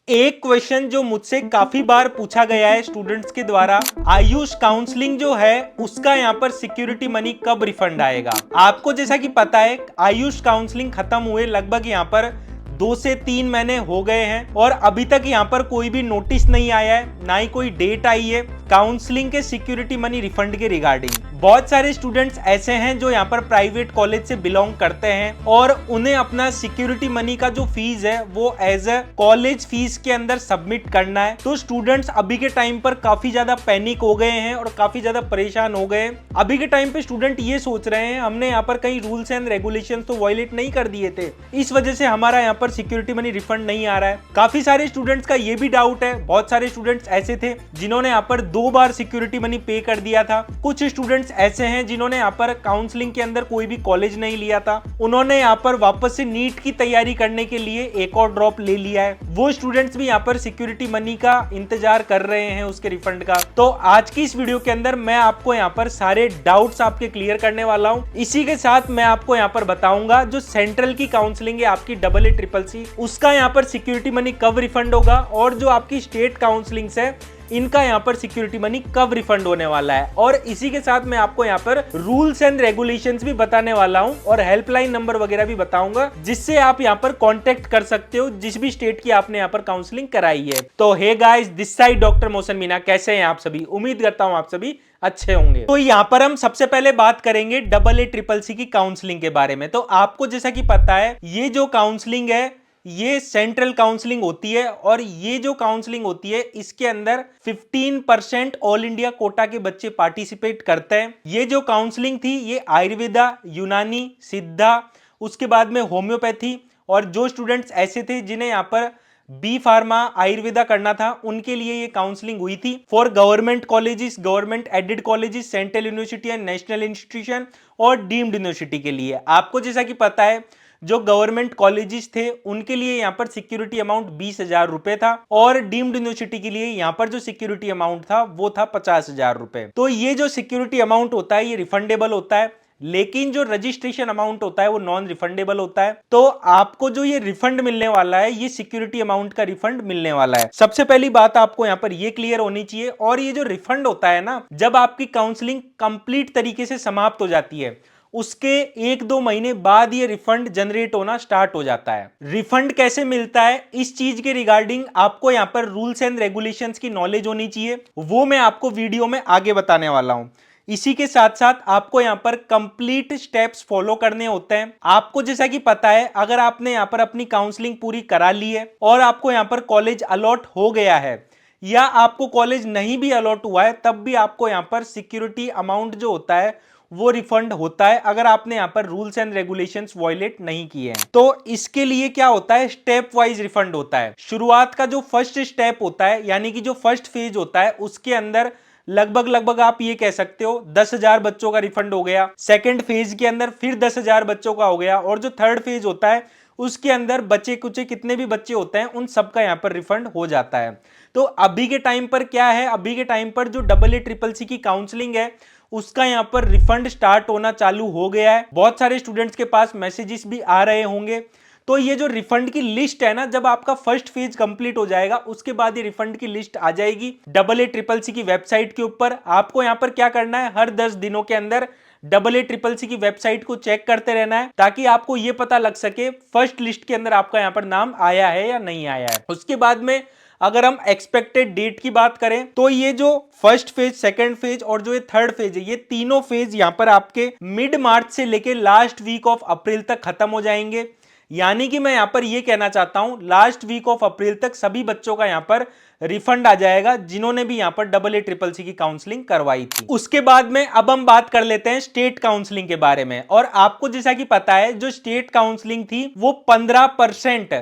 एक क्वेश्चन जो मुझसे काफी बार पूछा गया है स्टूडेंट्स के द्वारा, आयुष काउंसलिंग जो है उसका यहाँ पर सिक्योरिटी मनी कब रिफंड आएगा। आपको जैसा कि पता है आयुष काउंसलिंग खत्म हुए लगभग यहाँ पर 2 से 3 महीने हो गए हैं और अभी तक यहाँ पर कोई भी नोटिस नहीं आया है, ना ही कोई डेट आई है काउंसलिंग के सिक्योरिटी मनी रिफंड के रिगार्डिंग। बहुत सारे स्टूडेंट्स ऐसे हैं जो यहाँ पर प्राइवेट कॉलेज से बिलोंग करते हैं और उन्हें अपना सिक्योरिटी मनी का जो फीस है वो एज अ कॉलेज फीस के अंदर सबमिट करना है। तो स्टूडेंट्स अभी के टाइम पर काफी ज्यादा पैनिक हो गए हैं और काफी ज्यादा परेशान हो गए। अभी के टाइम पे स्टूडेंट ये सोच रहे हैं हमने यहाँ पर कई रूल्स एंड रेगुलेशंस तो वायलेट नहीं कर दिए थे, इस वजह से हमारा यहाँ पर सिक्योरिटी मनी रिफंड नहीं आ रहा है। काफी सारे स्टूडेंट्स का ये भी डाउट है, बहुत सारे स्टूडेंट्स ऐसे थे जिन्होंने यहाँ पर 2 बार सिक्योरिटी मनी पे कर दिया था। कुछ स्टूडेंट्स ऐसे हैं जिन्होंने यहाँ पर काउंसलिंग के अंदर कोई भी कॉलेज नहीं लिया था, उन्होंने यहाँ पर वापस से नीट की तैयारी करने के लिए एक और ड्रॉप ले लिया है। वो स्टूडेंट्स भी यहाँ पर सिक्योरिटी मनी का इंतजार कर रहे हैं उसके रिफंड का। तो आज की इस वीडियो के अंदर मैं आपको यहाँ पर सारे डाउट्स आपके क्लियर करने वाला हूँ। इसी के साथ मैं आपको यहाँ पर बताऊंगा जो सेंट्रल की काउंसलिंग है आपकी AA CCC, उसका यहाँ पर सिक्योरिटी मनी कब रिफंड होगा और जो आपकी स्टेट काउंसलिंग है इनका यहाँ पर सिक्योरिटी मनी कब रिफंड होने वाला है। और इसी के साथ मैं आपको यहाँ पर रूल्स एंड रेगुलेशंस भी बताने वाला हूँ और हेल्पलाइन नंबर वगैरह भी बताऊंगा जिससे आप यहाँ पर कांटेक्ट कर सकते हो जिस भी स्टेट की आपने यहाँ पर काउंसलिंग कराई है। तो hey guys, this side doctor Mohsin Meena, कैसे हैं आप सभी? उम्मीद करता हूँ आप सभी अच्छे होंगे। तो यहाँ पर हम सबसे पहले बात करेंगे AA CCC की काउंसलिंग के बारे में। तो आपको जैसा कि पता है ये जो काउंसलिंग है ये सेंट्रल काउंसलिंग होती है और ये जो काउंसलिंग होती है इसके अंदर 15% ऑल इंडिया कोटा के बच्चे पार्टिसिपेट करते हैं। ये जो काउंसलिंग थी ये आयुर्वेदा, यूनानी, सिद्धा, उसके बाद में होम्योपैथी और जो स्टूडेंट्स ऐसे थे जिन्हें यहाँ पर बी फार्मा, आयुर्वेदा करना था उनके लिए ये काउंसलिंग हुई थी। For government colleges, government aided colleges, central university and national institution और डीम्ड यूनिवर्सिटी के लिए। आपको जैसा कि पता है जो गवर्नमेंट कॉलेजेस थे उनके लिए यहाँ पर सिक्योरिटी अमाउंट 20,000 रुपए था और डीम्ड यूनिवर्सिटी के लिए यहाँ पर जो सिक्योरिटी अमाउंट था वो था 50,000 रुपए। तो ये जो सिक्योरिटी अमाउंट होता है ये रिफंडेबल होता है, लेकिन जो रजिस्ट्रेशन अमाउंट होता है वो नॉन रिफंडेबल होता है। तो आपको जो ये रिफंड मिलने वाला है ये सिक्योरिटी अमाउंट का रिफंड मिलने वाला है। सबसे पहली बात आपको यहाँ पर ये क्लियर होनी चाहिए। और ये जो रिफंड होता है ना, जब आपकी काउंसलिंग कंप्लीट तरीके से समाप्त हो जाती है उसके 1-2 महीने बाद ये रिफंड जनरेट होना स्टार्ट हो जाता है। रिफंड कैसे मिलता है इस चीज के रिगार्डिंग आपको यहाँ पर रूल्स एंड रेगुलेशंस की नॉलेज होनी चाहिए, वो मैं आपको वीडियो में आगे बताने वाला हूं। इसी के साथ साथ आपको यहाँ पर कंप्लीट स्टेप्स फॉलो करने होते हैं। आपको जैसा कि पता है अगर आपने यहाँ पर अपनी काउंसलिंग पूरी करा ली है और आपको यहाँ पर कॉलेज अलॉट हो गया है या आपको कॉलेज नहीं भी अलॉट हुआ है तब भी आपको यहाँ पर सिक्योरिटी अमाउंट जो होता है वो रिफंड होता है अगर आपने यहाँ पर रूल्स एंड रेगुलेशंस वायलेट नहीं किए हैं। तो इसके लिए क्या होता है, स्टेप वाइज रिफंड होता है। शुरुआत का जो फर्स्ट स्टेप होता है यानी कि जो फर्स्ट फेज होता है उसके अंदर लगभग आप ये कह सकते हो 10,000 बच्चों का रिफंड हो गया। सेकेंड फेज के अंदर फिर 10,000 बच्चों का हो गया और जो थर्ड फेज होता है उसके अंदर बचे कुचे कितने भी बच्चे होते हैं उन सबका यहाँ पर रिफंड हो जाता है। तो अभी के टाइम पर क्या है, अभी के टाइम पर जो AA CCC की काउंसलिंग है उसका यहाँ पर रिफंड स्टार्ट होना चालू हो गया है। बहुत सारे स्टूडेंट्स के पास मैसेजेस भी आ रहे होंगे। तो ये जो रिफंड की लिस्ट है ना, जब आपका फर्स्ट फेज कंप्लीट हो जाएगा उसके बाद ये रिफंड की लिस्ट आ जाएगी AA CCC की वेबसाइट के ऊपर। आपको यहाँ पर क्या करना है, हर 10 दिनों के अंदर AA CCC की वेबसाइट को चेक करते रहना है ताकि आपको ये पता लग सके फर्स्ट लिस्ट के अंदर आपका यहाँ पर नाम आया है या नहीं आया है। उसके बाद में अगर हम एक्सपेक्टेड डेट की बात करें तो ये जो फर्स्ट फेज, सेकंड फेज और जो ये थर्ड फेज है ये तीनों फेज यहाँ पर आपके मिड मार्च से लेके लास्ट वीक ऑफ अप्रैल तक खत्म हो जाएंगे। यानी कि मैं यहाँ पर ये कहना चाहता हूं लास्ट वीक ऑफ अप्रैल तक सभी बच्चों का यहाँ पर रिफंड आ जाएगा जिन्होंने भी यहाँ पर AA CCC की काउंसलिंग करवाई थी। उसके बाद में अब हम बात कर लेते हैं स्टेट काउंसलिंग के बारे में। और आपको जैसा कि पता है जो स्टेट काउंसलिंग थी वो 15%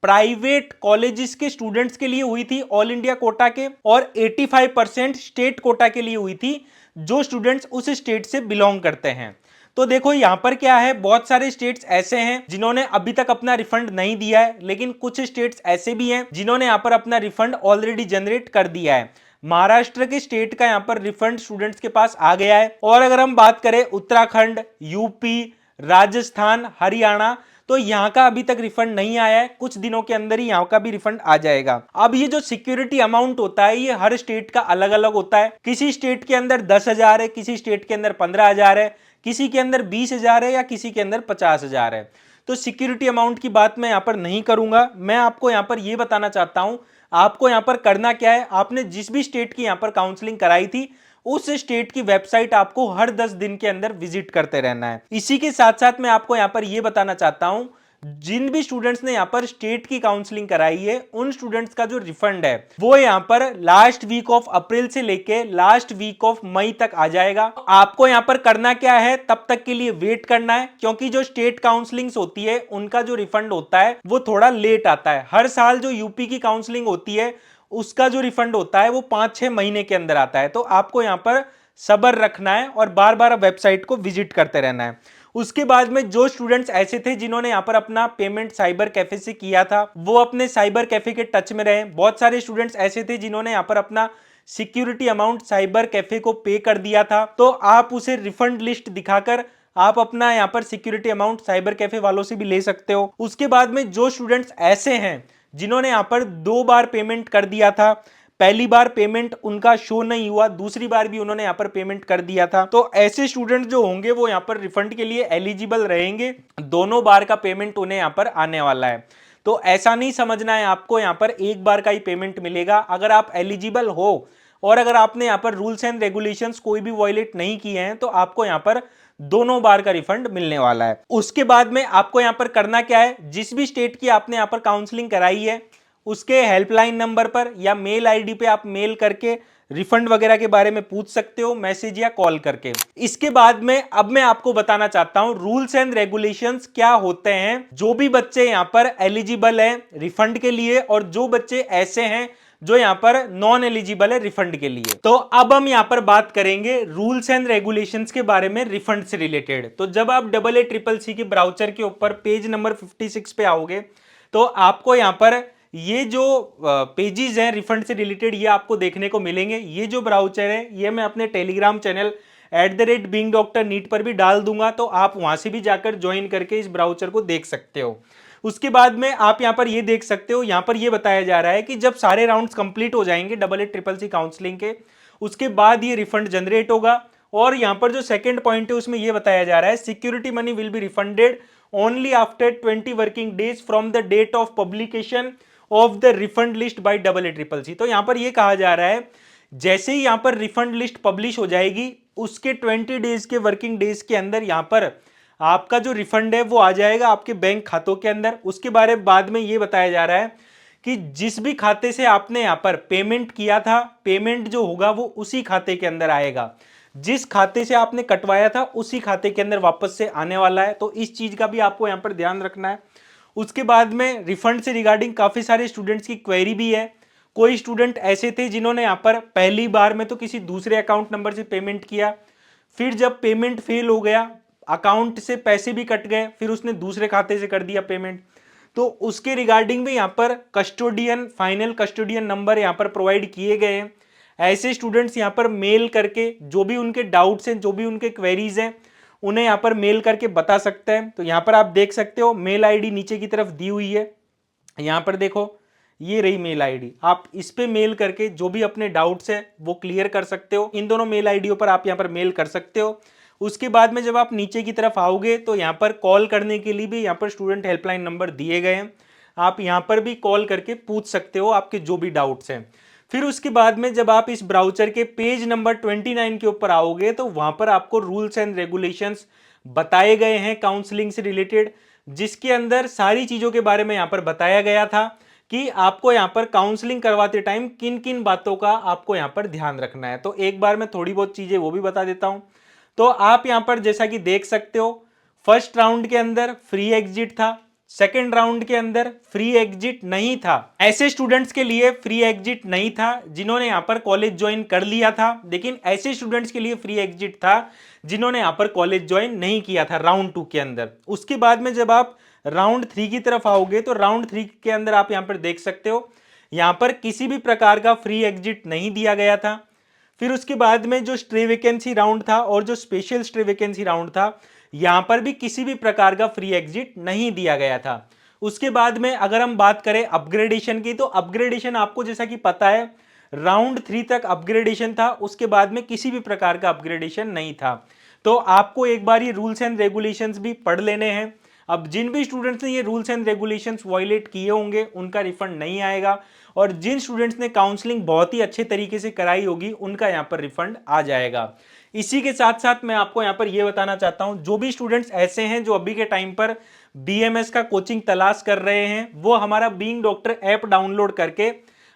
प्राइवेट कॉलेजेस के स्टूडेंट्स के लिए हुई थी ऑल इंडिया कोटा के और 85% स्टेट कोटा के लिए हुई थी जो स्टूडेंट्स उस स्टेट से बिलोंग करते हैं। तो देखो यहां पर क्या है, बहुत सारे स्टेट्स ऐसे हैं जिन्होंने अभी तक अपना रिफंड नहीं दिया है, लेकिन कुछ स्टेट्स ऐसे भी हैं जिन्होंने यहां पर अपना रिफंड ऑलरेडी जनरेट कर दिया है। महाराष्ट्र के स्टेट का यहां पर रिफंड स्टूडेंट्स के पास आ गया है। और अगर हम बात करें उत्तराखंड, यूपी, राजस्थान, हरियाणा, तो यहाँ का अभी तक रिफंड नहीं आया है, कुछ दिनों के अंदर ही यहाँ का भी रिफंड आ जाएगा। अब ये जो सिक्योरिटी अमाउंट होता है ये हर स्टेट का अलग अलग होता है। किसी स्टेट के अंदर 10,000 है, किसी स्टेट के अंदर 15,000 है, किसी के अंदर 20,000 है या किसी के अंदर 50,000 है। तो सिक्योरिटी अमाउंट की बात मैं यहाँ पर नहीं करूंगा। मैं आपको यहाँ पर यह बताना चाहता हूं आपको यहाँ पर करना क्या है। आपने जिस भी स्टेट की यहाँ पर काउंसलिंग कराई थी उस स्टेट की वेबसाइट आपको हर 10 दिन के अंदर विजिट करते रहना है। इसी के साथ साथ मैं आपको यहाँ पर यह बताना चाहता हूं जिन भी स्टूडेंट्स ने यहाँ पर स्टेट की काउंसलिंग कराई है उन स्टूडेंट्स का जो रिफंड है वो यहाँ पर लास्ट वीक ऑफ अप्रैल से लेके लास्ट वीक ऑफ मई तक आ जाएगा। आपको यहाँ पर करना क्या है, तब तक के लिए वेट करना है, क्योंकि जो स्टेट काउंसलिंग होती है उनका जो रिफंड होता है वो थोड़ा लेट आता है। हर साल जो यूपी की काउंसलिंग होती है उसका जो रिफंड होता है वो 5-6 महीने के अंदर आता है। तो आपको यहाँ पर सब्र रखना है और बार बार वेबसाइट को विजिट करते रहना है। उसके बाद में जो स्टूडेंट्स ऐसे थे जिन्होंने यहाँ पर अपना पेमेंट साइबर कैफे से किया था वो अपने साइबर कैफे के टच में रहे। बहुत सारे स्टूडेंट्स ऐसे थे जिन्होंने यहाँ पर अपना सिक्योरिटी अमाउंट साइबर कैफे को पे कर दिया था, तो आप उसे रिफंड लिस्ट दिखाकर आप अपना यहाँ पर सिक्योरिटी अमाउंट साइबर कैफे वालों से भी ले सकते हो। उसके बाद में जो स्टूडेंट्स ऐसे हैं जिन्होंने यहाँ पर 2 बार पेमेंट कर दिया था, पहली बार पेमेंट उनका शो नहीं हुआ, दूसरी बार भी उन्होंने यहाँ पर पेमेंट कर दिया था, तो ऐसे स्टूडेंट जो होंगे वो यहाँ पर रिफंड के लिए एलिजिबल रहेंगे। दोनों बार का पेमेंट उन्हें यहाँ पर आने वाला है। तो ऐसा नहीं समझना है आपको यहाँ पर एक बार का ही पेमेंट मिलेगा। अगर आप एलिजिबल हो और अगर आपने यहाँ पर रूल्स एंड रेगुलेशंस कोई भी वायलेट नहीं किए हैं तो आपको यहाँ पर दोनों बार का रिफंड मिलने वाला है। उसके बाद में आपको यहाँ पर करना क्या है, जिस भी स्टेट की आपने यहाँ पर काउंसलिंग कराई है उसके हेल्पलाइन नंबर पर या मेल आईडी पे आप मेल करके रिफंड वगैरह के बारे में पूछ सकते हो, मैसेज या कॉल करके। इसके बाद में अब मैं आपको बताना चाहता हूं रूल्स एंड रेगुलेशंस क्या होते हैं। जो भी बच्चे यहां पर एलिजिबल हैं रिफंड के लिए और जो बच्चे ऐसे हैं जो यहां पर नॉन एलिजिबल है रिफंड के लिए। तो अब हम यहां पर बात करेंगे रूल्स एंड रेगुलेशंस के बारे में रिफंड से रिलेटेड। तो जब आप AA CCC के ब्राउचर के ऊपर पेज नंबर 56 पे आओगे तो आपको यहां पर ये जो पेजेस हैं रिफंड से रिलेटेड ये आपको देखने को मिलेंगे। ये जो ब्राउचर है ये मैं अपने टेलीग्राम चैनल @beingdoctorneet पर भी डाल दूंगा, तो आप वहां से भी जाकर ज्वाइन करके इस ब्राउचर को देख सकते हो। उसके बाद में आप यहां पर ये देख सकते हो, यहां पर ये बताया जा रहा है कि जब सारे राउंड्स कंप्लीट हो जाएंगे AA CCC काउंसलिंग के, उसके बाद ये रिफंड जनरेट होगा। और यहां पर जो सेकंड पॉइंट है उसमें ये बताया जा रहा है security money will be refunded only after 20 working days from the date of publication of the refund list by AA CCC। तो यहां पर यह कहा जा रहा है जैसे ही यहां पर रिफंड लिस्ट पब्लिश हो जाएगी उसके 20 डेज के वर्किंग डेज के अंदर यहां पर आपका जो रिफंड है वो आ जाएगा आपके बैंक खातों के अंदर। उसके बारे में बाद में ये बताया जा रहा है कि जिस भी खाते से आपने यहां पर पेमेंट किया था पेमेंट जो होगा वो उसी खाते के अंदर आएगा, जिस खाते से आपने कटवाया था उसी खाते के अंदर वापस से आने वाला है। तो इस चीज का भी आपको यहां पर ध्यान रखना है। उसके बाद में रिफंड से रिगार्डिंग काफी सारे स्टूडेंट्स की क्वेरी भी है। कोई स्टूडेंट ऐसे थे जिन्होंने यहां पर पहली बार में तो किसी दूसरे अकाउंट नंबर से पेमेंट किया, फिर जब पेमेंट फेल हो गया अकाउंट से पैसे भी कट गए, फिर उसने दूसरे खाते से कर दिया पेमेंट, तो उसके रिगार्डिंग भी यहां पर कस्टोडियन फाइनल कस्टोडियन नंबर यहां पर प्रोवाइड किए गए हैं। ऐसे स्टूडेंट्स यहां पर मेल करके जो भी उनके डाउट्स हैं जो भी उनके क्वेरीज हैं उन्हें यहां पर मेल करके बता सकते हैं। तो यहां पर आप देख सकते हो मेल आईडी नीचे की तरफ दी हुई है, यहां पर देखो ये रही मेल आईडी, आप इस पे मेल करके जो भी अपने डाउट्स है वो क्लियर कर सकते हो। इन दोनों मेल आईडियों पर आप यहां पर मेल कर सकते हो। उसके बाद में जब आप नीचे की तरफ आओगे तो यहां पर कॉल करने के लिए भी यहां पर स्टूडेंट हेल्पलाइन नंबर दिए गए हैं, आप यहां पर भी कॉल करके पूछ सकते हो आपके जो भी डाउट्स हैं। फिर उसके बाद में जब आप इस ब्राउचर के पेज नंबर 29 के ऊपर आओगे तो वहां पर आपको रूल्स एंड रेगुलेशंस बताए गए हैं काउंसलिंग से रिलेटेड, जिसके अंदर सारी चीजों के बारे में यहां पर बताया गया था कि आपको यहां पर काउंसलिंग करवाते टाइम किन किन बातों का आपको यहां पर ध्यान रखना है। तो एक बार मैं थोड़ी बहुत चीजें वो भी बता देता हूं। तो आप यहां पर जैसा कि देख सकते हो फर्स्ट राउंड के अंदर फ्री एग्जिट था, सेकेंड राउंड के अंदर फ्री एग्जिट नहीं था। ऐसे स्टूडेंट्स के लिए फ्री एग्जिट नहीं था जिन्होंने यहां पर कॉलेज ज्वाइन कर लिया था, लेकिन ऐसे स्टूडेंट्स के लिए फ्री एग्जिट था जिन्होंने यहां पर कॉलेज ज्वाइन नहीं किया था राउंड 2 के अंदर। उसके बाद में जब आप राउंड 3 की तरफ आओगे तो राउंड 3 के अंदर आप यहां पर देख सकते हो यहां पर किसी भी प्रकार का फ्री एग्जिट नहीं दिया गया था। फिर उसके बाद में जो स्ट्रे वैकेंसी राउंड था और जो स्पेशल स्ट्रे वैकेंसी राउंड था यहां पर भी किसी भी प्रकार का फ्री एग्जिट नहीं दिया गया था। उसके बाद में अगर हम बात करें अपग्रेडेशन की, तो अपग्रेडेशन आपको जैसा कि पता है राउंड 3 तक अपग्रेडेशन था, उसके बाद में किसी भी प्रकार का अपग्रेडेशन नहीं था। तो आपको एक बार ये रूल्स एंड रेगुलेशंस भी पढ़ लेने हैं। अब जिन भी स्टूडेंट्स ने ये रूल्स एंड रेगुलेशंस वायलेट किए होंगे उनका रिफंड नहीं आएगा, और जिन स्टूडेंट्स ने काउंसलिंग बहुत ही अच्छे तरीके से कराई होगी उनका यहाँ पर रिफंड आ जाएगा। इसी के साथ साथ मैं आपको यहाँ पर ये बताना चाहता हूँ, जो भी स्टूडेंट्स ऐसे हैं जो अभी के टाइम पर बीएमएस का कोचिंग तलाश कर रहे हैं, वो हमारा बीइंग डॉक्टर ऐप डाउनलोड करके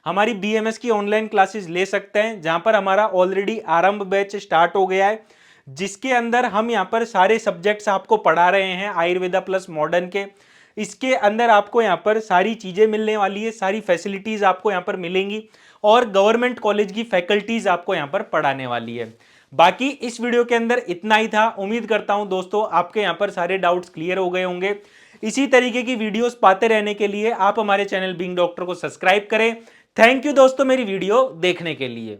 हमारी बीएमएस की ऑनलाइन क्लासेस ले सकते हैं, जहां पर हमारा ऑलरेडी आरंभ बैच स्टार्ट हो गया है, जिसके अंदर हम यहाँ पर सारे सब्जेक्ट्स आपको पढ़ा रहे हैं आयुर्वेदा प्लस मॉडर्न के। इसके अंदर आपको यहाँ पर सारी चीजें मिलने वाली है, सारी फैसिलिटीज आपको यहाँ पर मिलेंगी, और गवर्नमेंट कॉलेज की फैकल्टीज आपको यहाँ पर पढ़ाने वाली है। बाकी इस वीडियो के अंदर इतना ही था। उम्मीद करता हूं दोस्तों आपके यहाँ पर सारे डाउट्स क्लियर हो गए होंगे। इसी तरीके की वीडियोस पाते रहने के लिए आप हमारे चैनल बीइंग डॉक्टर को सब्सक्राइब करें। थैंक यू दोस्तों मेरी वीडियो देखने के लिए।